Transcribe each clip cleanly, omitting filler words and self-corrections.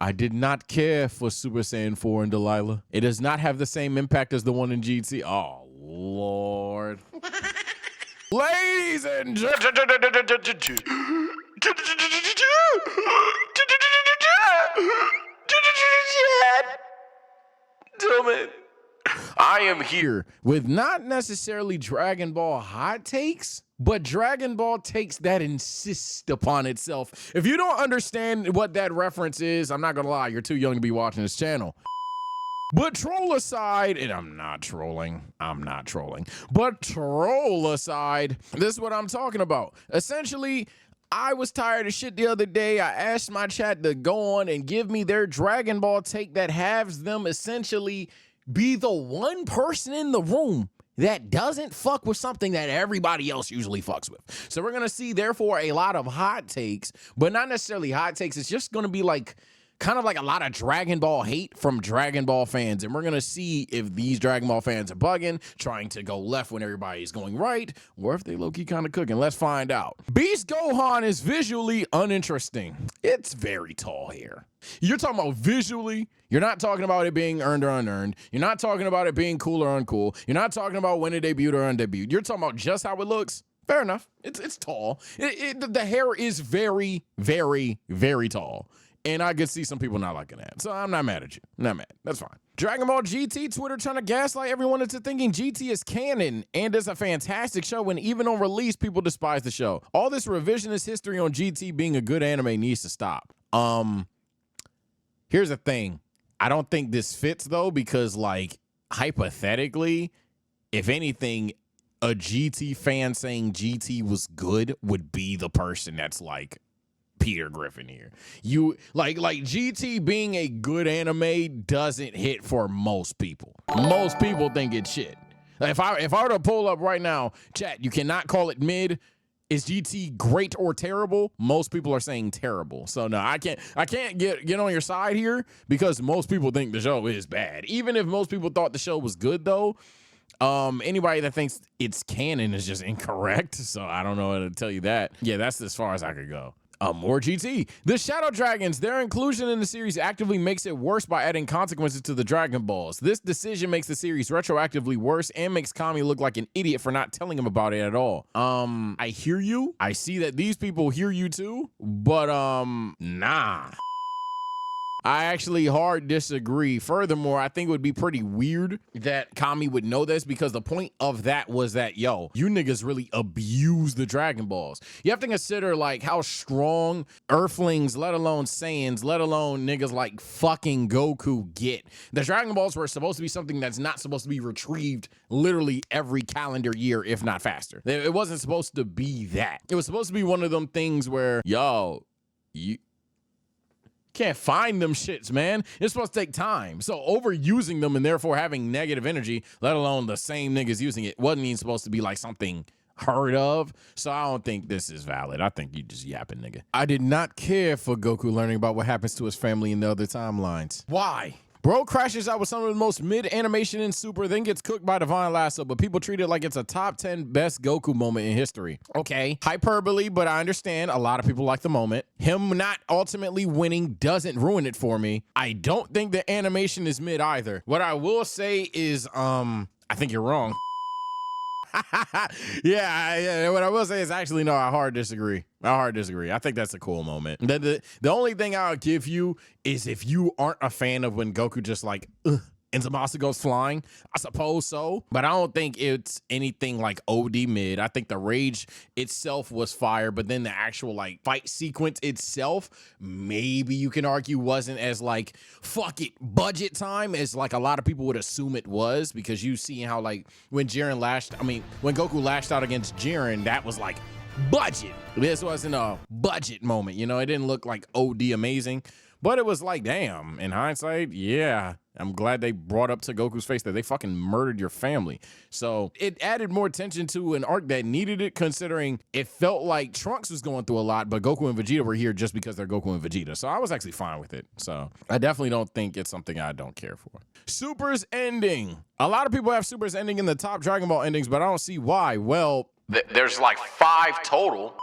I did not care for Super Saiyan 4 and Delilah. It does not have the same impact as the one in GT. Oh, Lord. Ladies and gentlemen, I am here with not necessarily Dragon Ball hot takes, but Dragon Ball takes that insist upon itself. If you don't understand what that reference is, I'm not gonna lie, you're too young to be watching this channel. But troll aside, and I'm not trolling, but troll aside, this is what I'm talking about. Essentially, I was tired of shit the other day. I asked my chat to go on and give me their Dragon Ball take that has them essentially be the one person in the room that doesn't fuck with something that everybody else usually fucks with. So we're gonna see, therefore, a lot of hot takes, but not necessarily hot takes. It's just gonna be like, kind of like a lot of Dragon Ball hate from Dragon Ball fans. And we're gonna see if these Dragon Ball fans are bugging, trying to go left when everybody's going right, or if they low-key kind of cooking. Let's find out. Beast Gohan is visually uninteresting. It's very tall here. You're talking about visually. You're not talking about it being earned or unearned. You're not talking about it being cool or uncool. You're not talking about when it debuted or undebuted. You're talking about just how it looks. Fair enough. It's tall. The hair is very, very, very tall. And I could see some people not liking that. So I'm not mad at you. Not mad. That's fine. Dragon Ball GT, Twitter trying to gaslight everyone into thinking GT is canon and is a fantastic show when even on release, people despise the show. All this revisionist history on GT being a good anime needs to stop. Here's the thing. I don't think this fits though, because like hypothetically, if anything, a GT fan saying GT was good would be the person that's like Peter Griffin here. You like GT being a good anime doesn't hit for most people. Most people think it's shit. If I were to pull up right now, chat, you cannot call it mid. Is GT great or terrible? Most people are saying terrible. So no, I can't get on your side here because most people think the show is bad. Even if most people thought the show was good though, anybody that thinks it's canon is just incorrect. So I don't know how to tell you that. Yeah, that's as far as I could go. More GT. The Shadow Dragons, their inclusion in the series actively makes it worse by adding consequences to the Dragon Balls. This decision makes the series retroactively worse and makes Kami look like an idiot for not telling him about it at all. I hear you. I see that these people hear you too, but nah. I actually hard disagree. Furthermore, I think it would be pretty weird that Kami would know this because the point of that was that, yo, you niggas really abuse the Dragon Balls. You have to consider like how strong Earthlings, let alone Saiyans, let alone niggas like fucking Goku get. The Dragon Balls were supposed to be something that's not supposed to be retrieved literally every calendar year, if not faster. It wasn't supposed to be that. It was supposed to be one of them things where, yo, you can't find them shits, man. It's supposed to take time. So overusing them and therefore having negative energy, let alone the same niggas using it, wasn't even supposed to be like something heard of. So I don't think this is valid. I think you just yapping, nigga. I did not care for Goku learning about what happens to his family in the other timelines. Why? Bro crashes out with some of the most mid animation in Super, then gets cooked by Divine Lasso, but people treat it like it's a top 10 best Goku moment in history. Okay, hyperbole, but I understand a lot of people like the moment. Him not ultimately winning doesn't ruin it for me. I don't think the animation is mid either. What I will say is, I think you're wrong. yeah, what I will say is actually, no, I hard disagree. I think that's a cool moment. The only thing I'll give you is if you aren't a fan of when Goku just like, and Zamasu goes flying, I suppose so. But I don't think it's anything like OD mid. I think the rage itself was fire, but then the actual like fight sequence itself, maybe you can argue wasn't as like, fuck it, budget time as like a lot of people would assume it was, because you see how like when Goku lashed out against Jiren, that was like budget. This wasn't a budget moment, you know, it didn't look like OD amazing, but it was like, damn, in hindsight, yeah. I'm glad they brought up to Goku's face that they fucking murdered your family. So it added more tension to an arc that needed it, considering it felt like Trunks was going through a lot, but Goku and Vegeta were here just because they're Goku and Vegeta. So I was actually fine with it. So I definitely don't think it's something I don't care for. Super's ending. A lot of people have Super's ending in the top Dragon Ball endings, but I don't see why. Well, there's like 5 total.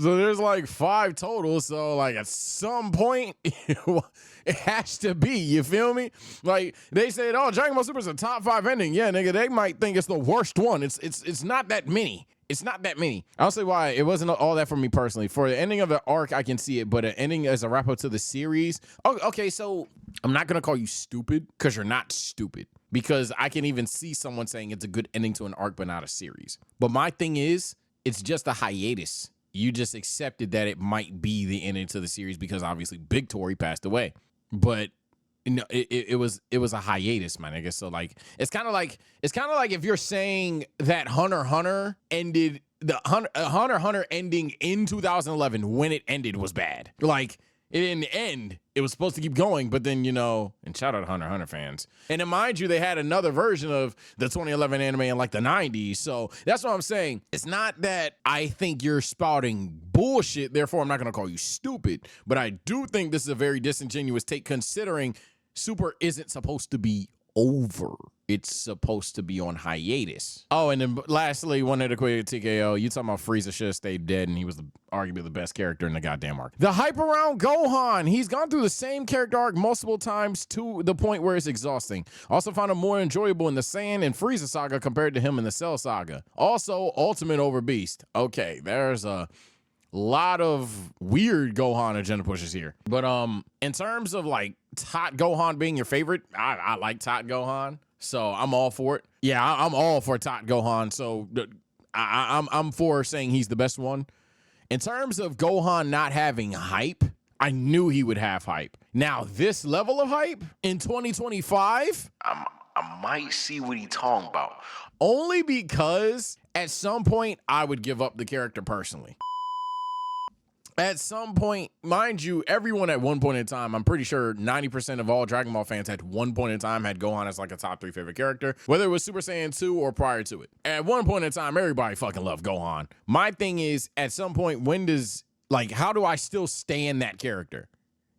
So there's like 5 total. So like at some point, it has to be. You feel me? Like they said, oh, Dragon Ball Super is a top 5 ending. Yeah, nigga, they might think it's the worst one. It's not that many. It's not that many. I'll say why. It wasn't all that for me personally. For the ending of the arc, I can see it, but an ending as a wrap up to the series. Oh, okay, so I'm not gonna call you stupid because you're not stupid. Because I can even see someone saying it's a good ending to an arc, but not a series. But my thing is, it's just a hiatus. You just accepted that it might be the ending to the series because obviously Big Tori passed away. But you know, it was a hiatus, my nigga. So like it's kind of like if you're saying that Hunter x Hunter ended the Hunter x Hunter ending in 2011 when it ended was bad. Like it didn't end. It was supposed to keep going, but then, you know, and shout out to Hunter x Hunter fans. And then mind you, they had another version of the 2011 anime in like the 90s. So that's what I'm saying. It's not that I think you're spouting bullshit, therefore I'm not going to call you stupid. But I do think this is a very disingenuous take considering Super isn't supposed to be over. It's supposed to be on hiatus. Oh, and then lastly, one of the quick TKO, you talking about Frieza should have stayed dead and he was arguably the best character in the goddamn arc. The hype around Gohan. He's gone through the same character arc multiple times to the point where it's exhausting. Also found him more enjoyable in the Saiyan and Frieza saga compared to him in the Cell saga. Also, Ultimate over Beast. Okay, there's a lot of weird Gohan agenda pushes here. But in terms of like Tot Gohan being your favorite, I like Tot Gohan. So I'm all for it. Yeah, I'm all for Tot Gohan. So I'm for saying he's the best one. In terms of Gohan not having hype, I knew he would have hype. Now, this level of hype in 2025, I might see what he's talking about. Only because at some point, I would give up the character personally. At some point, mind you, everyone at one point in time, I'm pretty sure 90% of all Dragon Ball fans at one point in time had Gohan as like a top 3 favorite character, whether it was Super Saiyan 2 or prior to it. At one point in time, everybody fucking loved Gohan. My thing is, at some point, how do I still stand that character?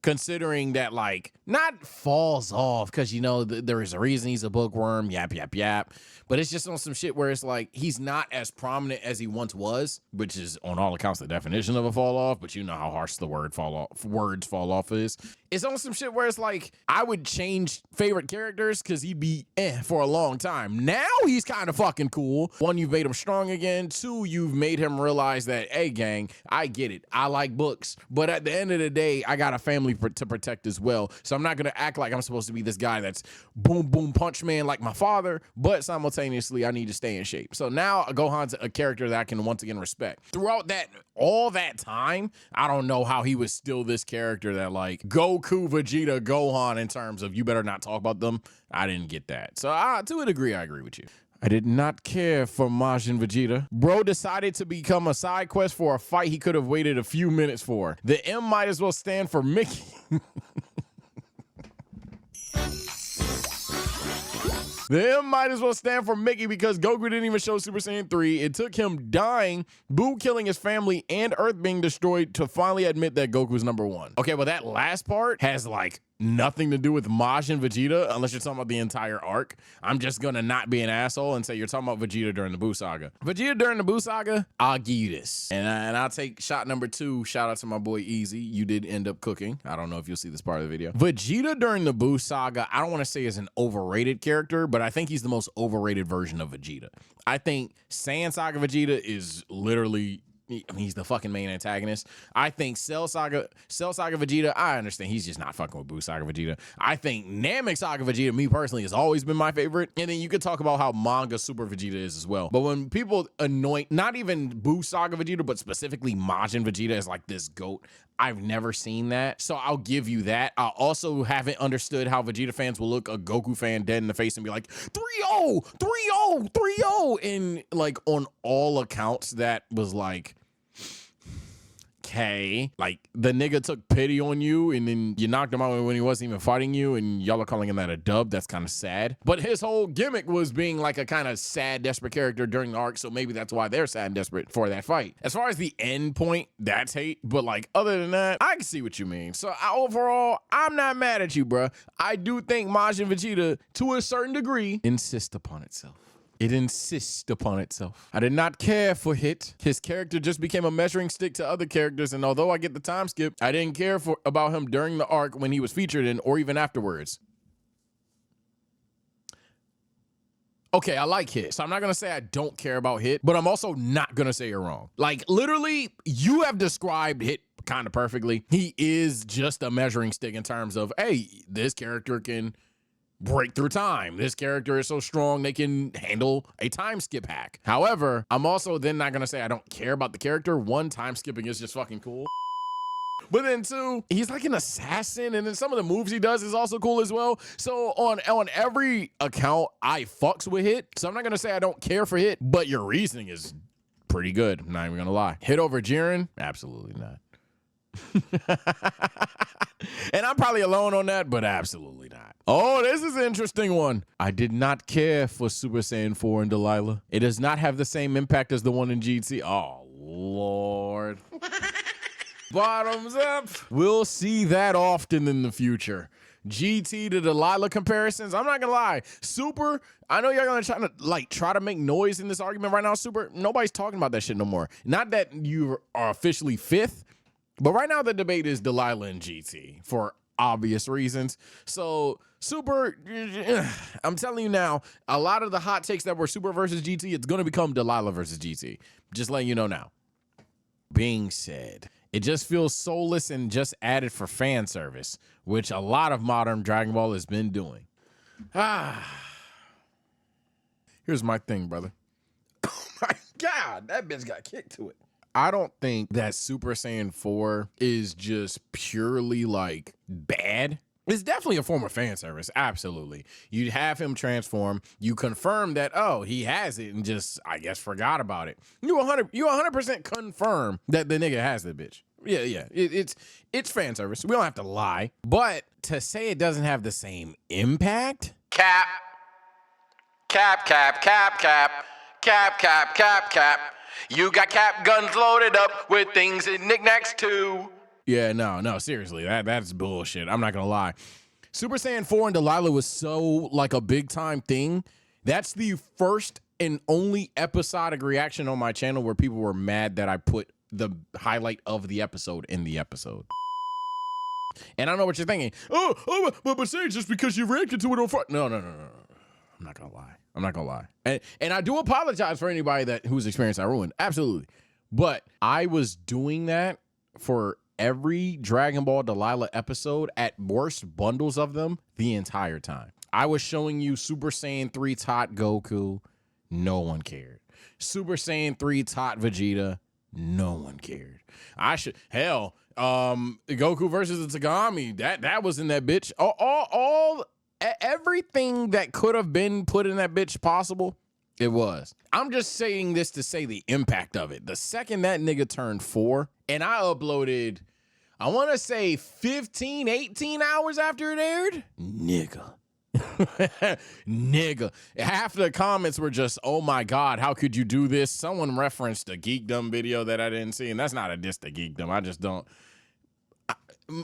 Considering that, like, not falls off because, you know, there is a reason he's a bookworm, yap, yap, yap. But it's just on some shit where it's like he's not as prominent as he once was, which is on all accounts the definition of a fall off. But you know how harsh the words fall off is. It's on some shit where it's like I would change favorite characters because he'd be for a long time. Now he's kind of fucking cool. 1, you've made him strong again. 2, you've made him realize that, hey, gang, I get it. I like books. But at the end of the day, I got a family to protect as well. So I'm not going to act like I'm supposed to be this guy that's boom, boom, punch man like my father. But simultaneously, I need to stay in shape. So now Gohan's a character that I can once again respect. Throughout all that time, I don't know how he was still this character that like Goku, Vegeta, Gohan in terms of you better not talk about them. I didn't get that. So to a degree, I agree with you. I did not care for Majin Vegeta. Bro decided to become a side quest for a fight he could have waited a few minutes for. The M might as well stand for Mickey. The M might as well stand for Mickey because Goku didn't even show Super Saiyan 3. It took him dying, Boo killing his family, and Earth being destroyed to finally admit that Goku's number 1. Okay, well, that last part has like nothing to do with Majin Vegeta unless you're talking about the entire arc. I'm just gonna not be an asshole and say you're talking about Vegeta during the Buu saga. Vegeta during the Buu saga, I'll give you this. And I'll take shot number 2. Shout out to my boy Easy. You did end up cooking. I don't know if you'll see this part of the video. Vegeta during the Buu saga, I don't want to say is an overrated character, but I think he's the most overrated version of Vegeta. I think Saiyan Saga Vegeta is literally, I mean, he's the fucking main antagonist. I think Cell Saga Vegeta, I understand he's just not fucking with Buu Saga Vegeta. I think Namek Saga Vegeta, me personally, has always been my favorite. And then you could talk about how Manga Super Vegeta is as well. But when people anoint not even Buu Saga Vegeta, but specifically Majin Vegeta as like this GOAT, I've never seen that. So I'll give you that. I also haven't understood how Vegeta fans will look a Goku fan dead in the face and be like, 3-0, 3-0, 3-0. And like on all accounts, that was like, okay, like the nigga took pity on you and then you knocked him out when he wasn't even fighting you and y'all are calling him that a dub. That's kind of sad. But his whole gimmick was being like a kind of sad, desperate character during the arc, so maybe that's why they're sad and desperate for that fight. As far as the end point, that's hate. But like other than that, I can see what you mean. So overall, I'm not mad at you, bruh. I do think Majin Vegeta, to a certain degree, insists upon itself. It insists upon itself. I did not care for Hit. His character just became a measuring stick to other characters, and although I get the time skip, I didn't care about him during the arc when he was featured in, or even afterwards. Okay, I like Hit, so I'm not gonna say I don't care about Hit, but I'm also not gonna say you're wrong. Like, literally, you have described Hit kind of perfectly. He is just a measuring stick in terms of, hey, this character can break through time. This character is so strong they can handle a time skip hack. However, I'm also then not gonna say I don't care about the character. One, time skipping is just fucking cool. But then two, he's like an assassin, and then some of the moves he does is also cool as well. So on every account, I fucks with Hit. So I'm not gonna say I don't care for Hit, but your reasoning is pretty good. I'm not even gonna lie. Hit over Jiren? Absolutely not. And I'm probably alone on that, but absolutely not. Oh, this is an interesting one. I did not care for Super Saiyan 4 and Delilah. It does not have the same impact as the one in GT. Oh, Lord. Bottoms up. We'll see that often in the future. GT to Delilah comparisons. I'm not gonna lie. Super, I know y'all gonna try to make noise in this argument right now. Super, nobody's talking about that shit no more. Not that you are officially fifth, but right now the debate is Delilah and GT for obvious reasons. So Super, I'm telling you now, a lot of the hot takes that were Super versus GT, it's gonna become Delilah versus GT. Just letting you know now. Being said, it just feels soulless and just added for fan service, which a lot of modern Dragon Ball has been doing. Here's my thing, brother. Oh my God, that bitch got kicked to it. I don't think that Super Saiyan 4 is just purely like bad. It's definitely a form of fan service, absolutely. You have him transform, you confirm that, oh, he has it and just, I guess, forgot about it. You 100% confirm that the nigga has the bitch. Yeah, it's fan service. We don't have to lie. But to say it doesn't have the same impact? Cap. You got cap guns loaded up with things and knickknacks too. Yeah, no, seriously, that's bullshit. I'm not gonna lie. Super Saiyan 4 and Delilah was so like a big time thing. That's the first and only episodic reaction on my channel where people were mad that I put the highlight of the episode in the episode. And I know what you're thinking. But say just because you reacted to it on front. No. I'm not gonna lie. And I do apologize for anybody who's experienced that ruin. Absolutely. But I was doing that for every Dragon Ball Delilah episode, at worst bundles of them, the entire time. I was showing you Super Saiyan 3 Tot Goku. No one cared. Super Saiyan 3 Tot Vegeta. No one cared. Goku versus the Tagami. That was in that bitch. Everything that could have been put in that bitch possible, it was. I'm just saying this to say the impact of it. The second that nigga turned 4, and I uploaded, I want to say 15, 18 hours after it aired, nigga. Nigga. Half the comments were just, oh my God, how could you do this? Someone referenced a Geekdom video that I didn't see, and that's not a diss to Geekdom. I just don't.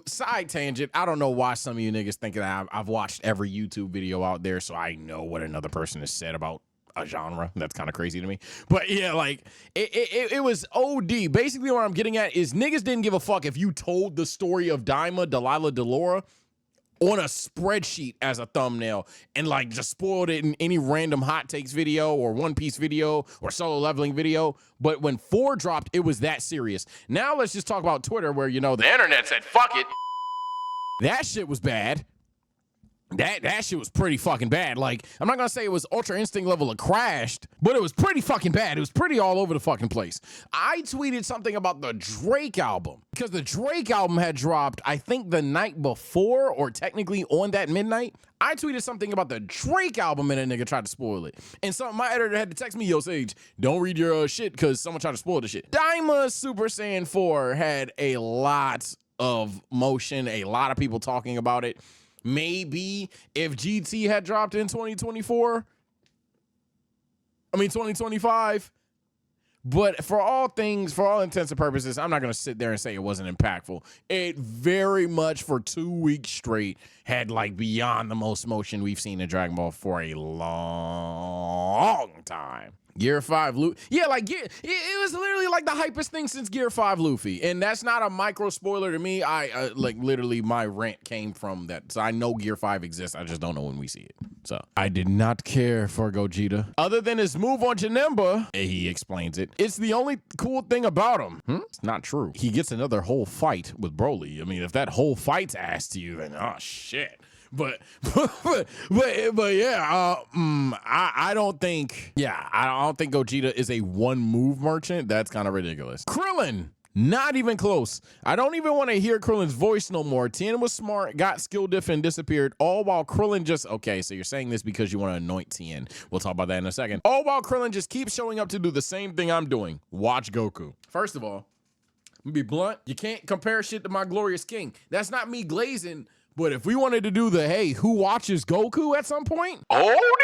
Side tangent, I don't know why some of you niggas think that I've watched every YouTube video out there, so I know what another person has said about a genre. That's kind of crazy to me. But yeah, like, it was OD. Basically what I'm getting at is niggas didn't give a fuck if you told the story of Daima, Delilah, Delora on a spreadsheet as a thumbnail and like just spoiled it in any random hot takes video or One Piece video or solo leveling video. But when 4 dropped, it was that serious. Now let's just talk about Twitter, where, you know, the internet said, fuck it. That shit was bad. That shit was pretty fucking bad. Like, I'm not gonna say it was Ultra Instinct level of crashed, but it was pretty fucking bad. It was pretty all over the fucking place. I tweeted something about the Drake album, because the Drake album had dropped, I think, the night before, or technically on that midnight. I tweeted something about the Drake album and a nigga tried to spoil it. And so my editor had to text me, yo, Sage, don't read your shit because someone tried to spoil the shit. Daima Super Saiyan 4 had a lot of motion, a lot of people talking about it. Maybe if GT had dropped in 2025, but for all intents and purposes, I'm not going to sit there and say it wasn't impactful. It very much, for 2 weeks straight, had like beyond the most motion we've seen in Dragon Ball for a long long time. Gear 5 Luffy. Yeah, like it was literally like the hypest thing since Gear 5 Luffy. And that's not a micro spoiler to me. I like literally my rant came from that. So I know Gear 5 exists. I just don't know when we see it. So I did not care for Gogeta. Other than his move on Janemba, he explains it. It's the only cool thing about him. It's not true. He gets another whole fight with Broly. I mean, if that whole fight's asked to you, then oh shit. But yeah, I don't think Gogeta is a one move merchant. That's kind of ridiculous. Krillin, not even close. I don't even want to hear Krillin's voice no more. Tien was smart, got skill diff and disappeared, all while Krillin just, okay, so you're saying this because you want to anoint Tien. We'll talk about that in a second. All while Krillin just keeps showing up to do the same thing I'm doing. Watch Goku. First of all, I'm gonna be blunt. You can't compare shit to my glorious king. That's not me glazing. But if we wanted to do the, hey, who watches Goku at some point? Oh,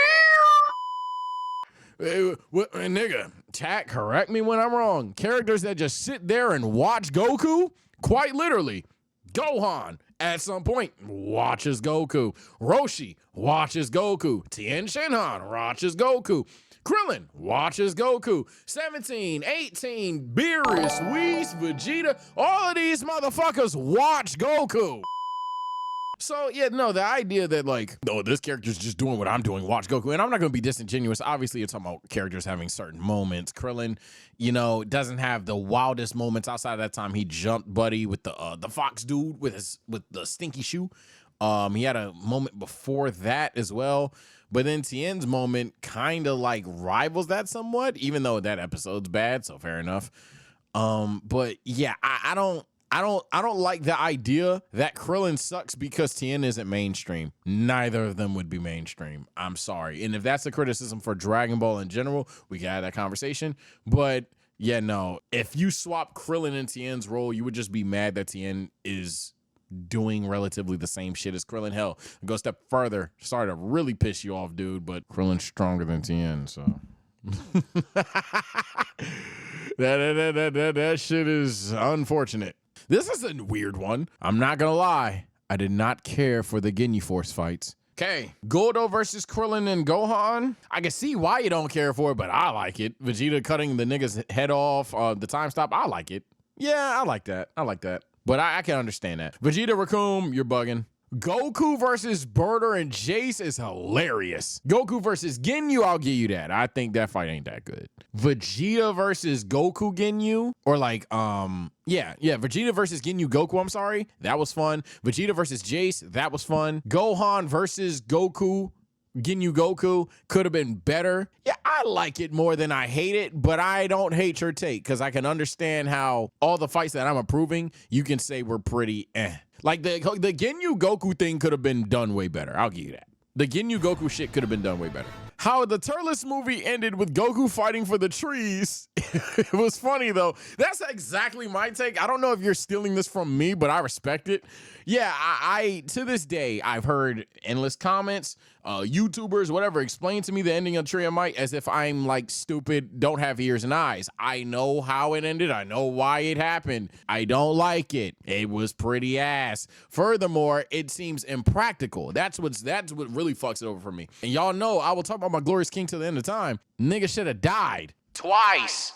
dear! Nigga, chat, correct me when I'm wrong. Characters that just sit there and watch Goku, quite literally. Gohan, at some point, watches Goku. Roshi watches Goku. Tien Shinhan watches Goku. Krillin watches Goku. 17, 18, Beerus, Whis, Vegeta, all of these motherfuckers watch Goku. So, yeah, no, the idea that, like, oh, this character's just doing what I'm doing, watch Goku, and I'm not going to be disingenuous. Obviously, you're talking about characters having certain moments. Krillin, you know, doesn't have the wildest moments outside of that time he jumped Buddy with the fox dude with the stinky shoe. He had a moment before that as well. But then Tien's moment kind of, like, rivals that somewhat, even though that episode's bad, so fair enough. But, yeah, I don't like the idea that Krillin sucks because Tien isn't mainstream. Neither of them would be mainstream. I'm sorry. And if that's a criticism for Dragon Ball in general, we can have that conversation. But yeah, no, if you swap Krillin and Tien's role, you would just be mad that Tien is doing relatively the same shit as Krillin. Hell, go a step further. Sorry to really piss you off, dude, but Krillin's stronger than Tien, so. that shit is unfortunate. This is a weird one. I'm not gonna lie. I did not care for the Ginyu Force fights. Okay, Gordo versus Krillin and Gohan. I can see why you don't care for it, but I like it. Vegeta cutting the nigga's head off, the time stop, I like it. Yeah, I like that. But I can understand that. Vegeta Raccoon, you're bugging. Goku versus Birder and Jace is hilarious. Goku versus Ginyu, I'll give you that. I think that fight ain't that good. Vegeta versus Goku Ginyu, or like, Vegeta versus Ginyu Goku, I'm sorry. That was fun. Vegeta versus Jace, that was fun. Gohan versus Goku, Ginyu Goku could have been better. Yeah, I like it more than I hate it, but I don't hate your take because I can understand how all the fights that I'm approving, you can say were pretty eh. Like the Ginyu Goku thing could have been done way better. I'll give you that. The Ginyu Goku shit could have been done way better. How the Turles movie ended with Goku fighting for the trees. It was funny, though. That's exactly my take. I don't know if you're stealing this from me, but I respect it. Yeah, I to this day, I've heard endless comments, YouTubers, whatever, explain to me the ending of Tree of Might as if I'm, like, stupid, don't have ears and eyes. I know how it ended. I know why it happened. I don't like it. It was pretty ass. Furthermore, it seems impractical. That's what really fucks it over for me. And y'all know I will talk about my glorious king till the end of time. Nigga should have died twice.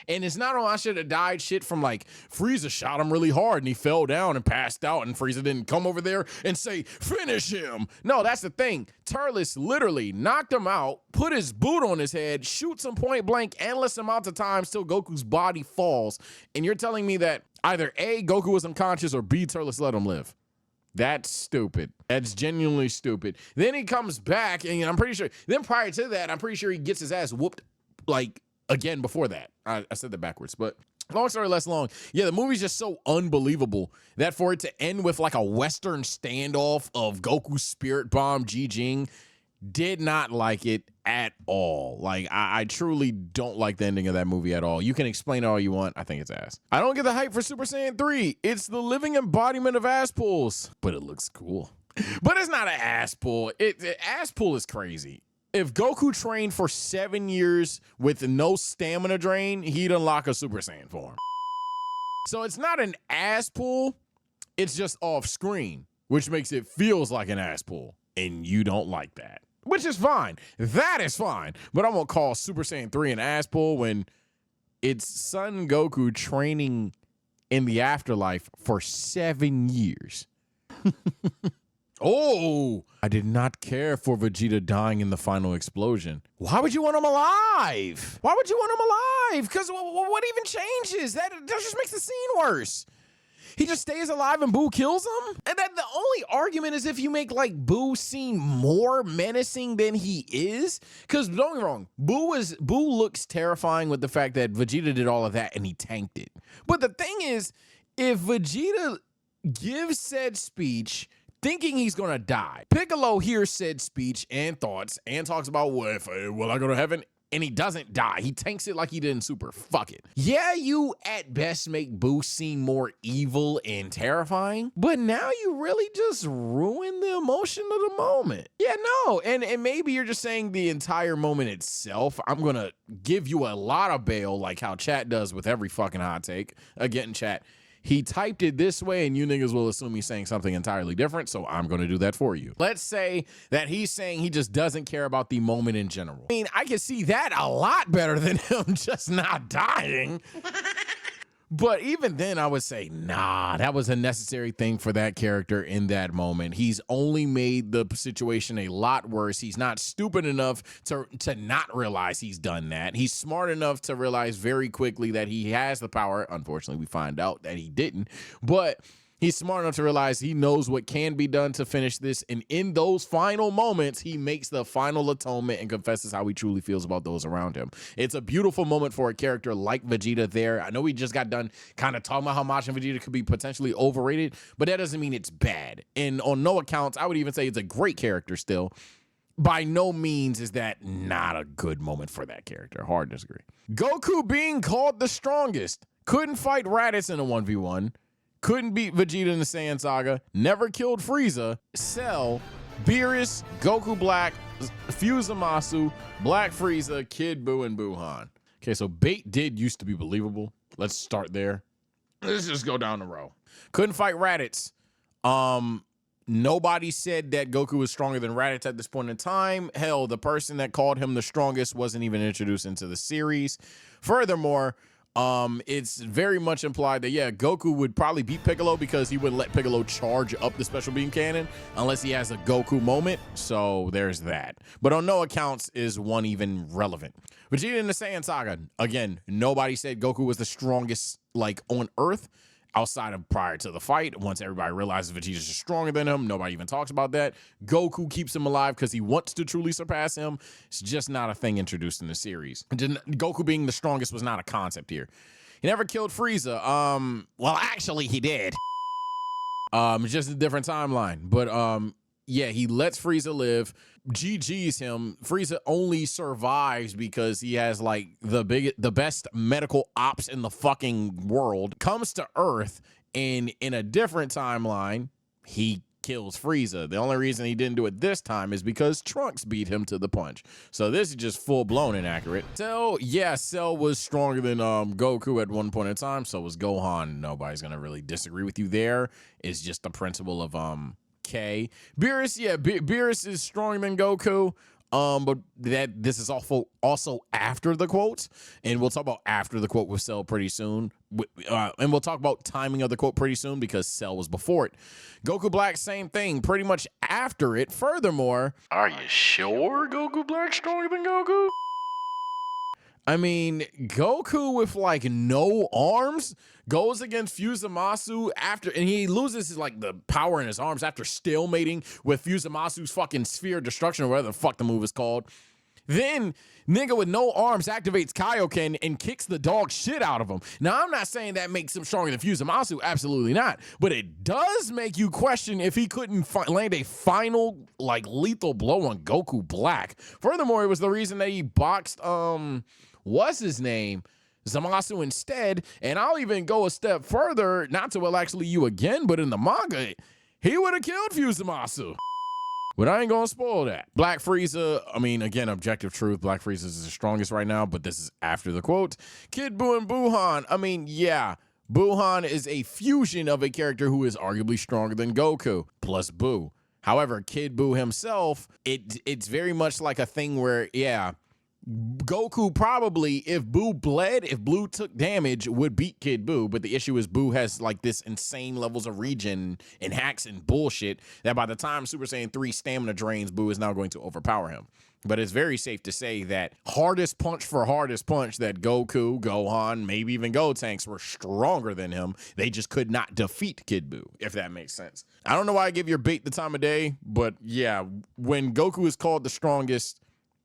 And it's not only I should have died shit from like Frieza shot him really hard and he fell down and passed out and Frieza didn't come over there and say, finish him. No, that's the thing. Turles literally knocked him out, put his boot on his head, shoots him point blank endless amounts of times till Goku's body falls. And you're telling me that either A, Goku was unconscious or B, Turles let him live. That's stupid. That's genuinely stupid. Then he comes back, and I'm pretty sure, then prior to that, I'm pretty sure he gets his ass whooped, like, again before that. I said that backwards, but long story less long. Yeah, the movie's just so unbelievable that for it to end with, like, a Western standoff of Goku's spirit bomb, Jing, did not like it at all. Like, I truly don't like the ending of that movie at all. You can explain it all you want. I think it's ass. I don't get the hype for Super Saiyan 3. It's the living embodiment of ass pulls, but it looks cool. But it's not an ass pull. Ass pull is crazy. If Goku trained for 7 years with no stamina drain, he'd unlock a Super Saiyan form. So it's not an ass pull. It's just off screen, which makes it feels like an ass pull. And you don't like that. which is fine. That is fine. But I'm gonna call Super Saiyan 3 an ass pull when it's Son Goku training in the afterlife for 7 years. Oh, I did not care for Vegeta dying in the final explosion. Why would you want him alive? Why would you want him alive? Because what even changes? That just makes the scene worse. He just stays alive and Boo kills him? And then the only argument is if you make like Boo seem more menacing than he is. Because don't get me wrong, Boo looks terrifying with the fact that Vegeta did all of that and he tanked it. But the thing is, if Vegeta gives said speech thinking he's gonna die, Piccolo hears said speech and thoughts and talks about, well, will I go to heaven? And he doesn't die. He tanks it like he did in Super. Fuck it. Yeah, you at best make Boo seem more evil and terrifying, but now you really just ruin the emotion of the moment. Yeah, no, and maybe you're just saying the entire moment itself. I'm gonna give you a lot of bail like how chat does with every fucking hot take. Again, chat, he typed it this way and you niggas will assume he's saying something entirely different, so I'm going to do that for you. Let's say that he's saying he just doesn't care about the moment in general. I mean, I can see that a lot better than him just not dying. But even then, I would say, nah, that was a necessary thing for that character in that moment. He's only made the situation a lot worse. He's not stupid enough to not realize he's done that. He's smart enough to realize very quickly that he has the power. Unfortunately, we find out that he didn't. But he's smart enough to realize he knows what can be done to finish this. And in those final moments, he makes the final atonement and confesses how he truly feels about those around him. It's a beautiful moment for a character like Vegeta there. I know we just got done kind of talking about how Majin Vegeta could be potentially overrated, but that doesn't mean it's bad. And on no accounts, I would even say it's a great character still. By no means is that not a good moment for that character. Hard to disagree. Goku being called the strongest. Couldn't fight Raditz in a 1v1. Couldn't beat Vegeta in the Saiyan Saga, never killed Frieza, Cell, Beerus, Goku Black, Fusamasu, Black Frieza, Kid Buu, and Buhan. Okay, so Bait did used to be believable. Let's start there. Let's just go down the row. Couldn't fight Raditz. Nobody said that Goku was stronger than Raditz at this point in time. Hell, the person that called him the strongest wasn't even introduced into the series. Furthermore, it's very much implied that, yeah, Goku would probably beat Piccolo because he wouldn't let Piccolo charge up the special beam cannon unless he has a Goku moment. So there's that. But on no accounts is one even relevant. Vegeta in the Saiyan Saga, again, nobody said Goku was the strongest, like, on Earth outside of prior to the fight. Once everybody realizes Vegeta's just stronger than him, nobody even talks about that. Goku keeps him alive because he wants to truly surpass him. It's just not a thing introduced in the series. Goku being the strongest was not a concept here. He never killed Frieza. Well, actually, he did. It's just a different timeline. But yeah, he lets Frieza live. GG's him. Frieza only survives because he has like the best medical ops in the fucking world. Comes to Earth, and in a different timeline, he kills Frieza. The only reason he didn't do it this time is because Trunks beat him to the punch. So this is just full-blown inaccurate. Cell, yeah, Cell was stronger than Goku at one point in time. So was Gohan. Nobody's gonna really disagree with you there. It's just the principle of K. Beerus, yeah, Beerus is stronger than Goku. But this is also after the quote, and we'll talk about after the quote with Cell pretty soon. And we'll talk about timing of the quote pretty soon because Cell was before it. Goku Black, same thing, pretty much after it. Furthermore, are you sure Goku Black's stronger than Goku? I mean, Goku with like no arms goes against Fusamasu after, and he loses his, like, the power in his arms after stalemating with Fusamasu's fucking sphere of destruction or whatever the fuck the move is called. Then nigga with no arms activates Kaioken and kicks the dog shit out of him. Now, I'm not saying that makes him stronger than Fusamasu, absolutely not. But it does make you question if he couldn't land a final, like, lethal blow on Goku Black. Furthermore, it was the reason that he boxed, what's his name? Zamasu instead. And I'll even go a step further, not to actually you again, but in the manga, he would have killed Fusamasu. But I ain't gonna spoil that. Black Frieza, I mean, again, objective truth, Black Frieza is the strongest right now, but this is after the quote. Kid Buu and Buhan, I mean, yeah, Buhan is a fusion of a character who is arguably stronger than Goku, plus Buu. However, Kid Buu himself, it's very much like a thing where, yeah, Goku probably, if Buu bled, if Blue took damage, would beat Kid Buu. But the issue is Buu has like this insane levels of regen and hacks and bullshit that by the time Super Saiyan 3 stamina drains, Buu is now going to overpower him. But it's very safe to say that hardest punch for hardest punch that Goku, Gohan, maybe even Gotenks were stronger than him. They just could not defeat Kid Buu, if that makes sense. I don't know why I give your bait the time of day, but yeah, when Goku is called the strongest,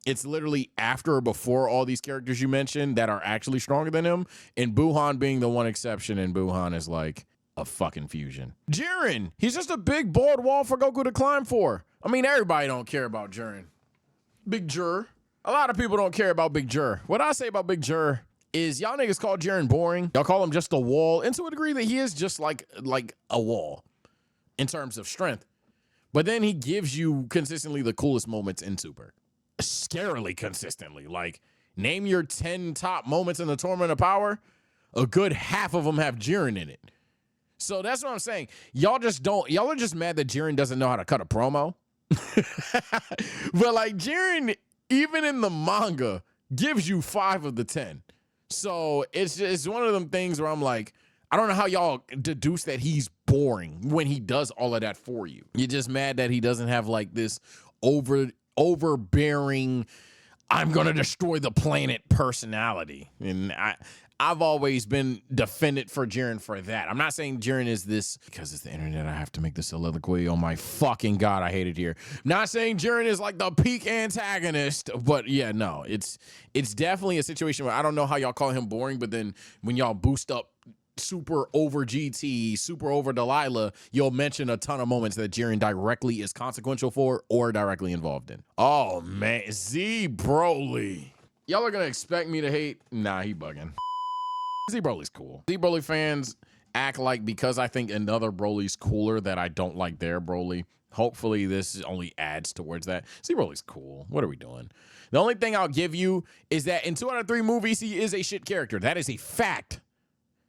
it's literally after or before all these characters you mentioned that are actually stronger than him, and Buhan being the one exception, and Buhan is like a fucking fusion. Jiren, he's just a big bald wall for Goku to climb for. I mean, everybody don't care about Jiren. Big Jur. A lot of people don't care about Big Jur. What I say about Big Jur is y'all niggas call Jiren boring. Y'all call him just a wall, and to a degree that he is just like a wall in terms of strength. But then he gives you consistently the coolest moments in Super. Scarily consistently. Like, name your 10 top moments in the Tournament of Power, a good half of them have Jiren in it. So that's what I'm saying. Y'all are just mad that Jiren doesn't know how to cut a promo. But like, Jiren, even in the manga, gives you 5 of the 10. So it's one of them things where I'm like, I don't know how y'all deduce that he's boring when he does all of that for you. You're just mad that he doesn't have like this overbearing, I'm gonna destroy the planet personality. And I've always been defended for Jiren for that. I'm not saying Jiren is this, because it's the internet, I have to make the soliloquy. Oh my fucking God, I hate it here. Not saying Jiren is like the peak antagonist, but yeah, no, it's definitely a situation where I don't know how y'all call him boring, but then when y'all boost up Super over GT, Super over Delilah, you'll mention a ton of moments that Jiren directly is consequential for or directly involved in. Oh man, Z Broly. Y'all are gonna expect me to hate? Nah, he bugging. Z Broly's cool. Z Broly fans act like because I think another Broly's cooler that I don't like their Broly. Hopefully this only adds towards that. Z Broly's cool. What are we doing? The only thing I'll give you is that in 2 out of 3 movies, he is a shit character. That is a fact.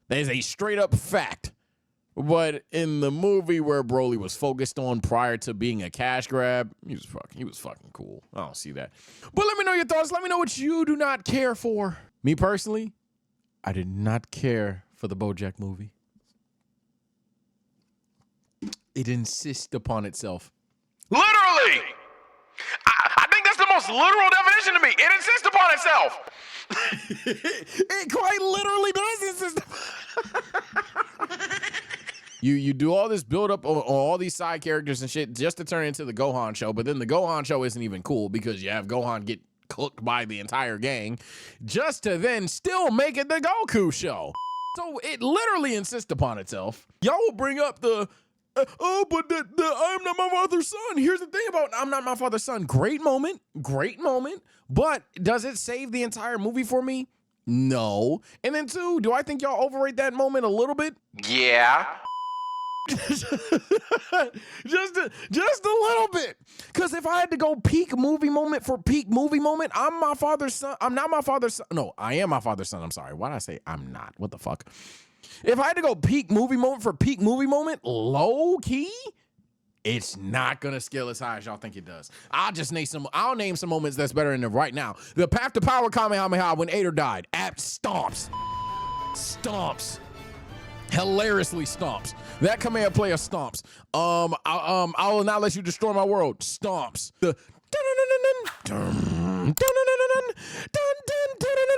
That is a straight up fact. But in the movie where Broly was focused on prior to being a cash grab, he was fucking cool. I don't see that. But let me know your thoughts. Let me know what you do not care for. Me personally, I did not care for the Bojack movie. It insists upon itself. Literally! I think that's the most literal definition to me. It insists upon itself. It quite literally does insist. You do all this build up on all these side characters and shit just to turn into the Gohan show, but then the Gohan show isn't even cool because you have Gohan get cooked by the entire gang just to then still make it the Goku show. So it literally insists upon itself. Y'all will bring up the but I'm not my father's son. Here's the thing about I'm not my father's son. Great moment. But does it save the entire movie for me? No. And then 2, do I think y'all overrate that moment a little bit? Yeah. just a little bit. Because if I had to go peak movie moment for peak movie moment, I'm my father's son. I'm not my father's son. No, I am my father's son. I'm sorry. Why did I say I'm not? What the fuck? If I had to go peak movie moment for peak movie moment, low key, it's not gonna scale as high as y'all think it does. I'll name some moments that's better than it right now. The Path to Power Kamehameha when Ader died. Stomps. Hilariously stomps. That Kamehameha player stomps. I will not let you destroy my world. Stomps. The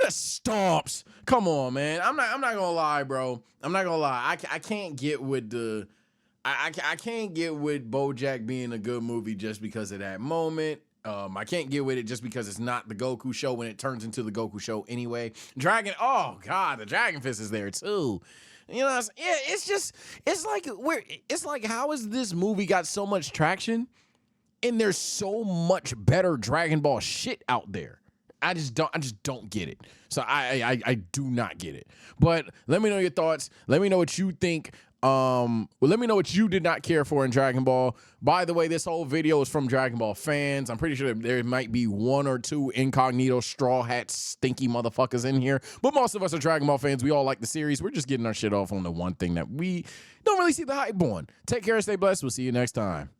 stomps. Come on, man. I'm not gonna lie, bro. I'm not gonna lie. I can't get with the I can't get with Bojack being a good movie just because of that moment. I can't get with it just because it's not the Goku show when it turns into the Goku show anyway. Oh God, the Dragon Fist is there too. You know, it's like how has this movie got so much traction and there's so much better Dragon Ball shit out there? I just don't get it. So I do not get it. But let me know your thoughts. Let me know what you think. Let me know what you did not care for in Dragon Ball. By the way, this whole video is from Dragon Ball fans. I'm pretty sure there might be 1 or 2 incognito straw hat stinky motherfuckers in here, but most of us are Dragon Ball fans. We all like the series. We're just getting our shit off on the one thing that we don't really see the hype on. Take care, stay blessed. We'll see you next time.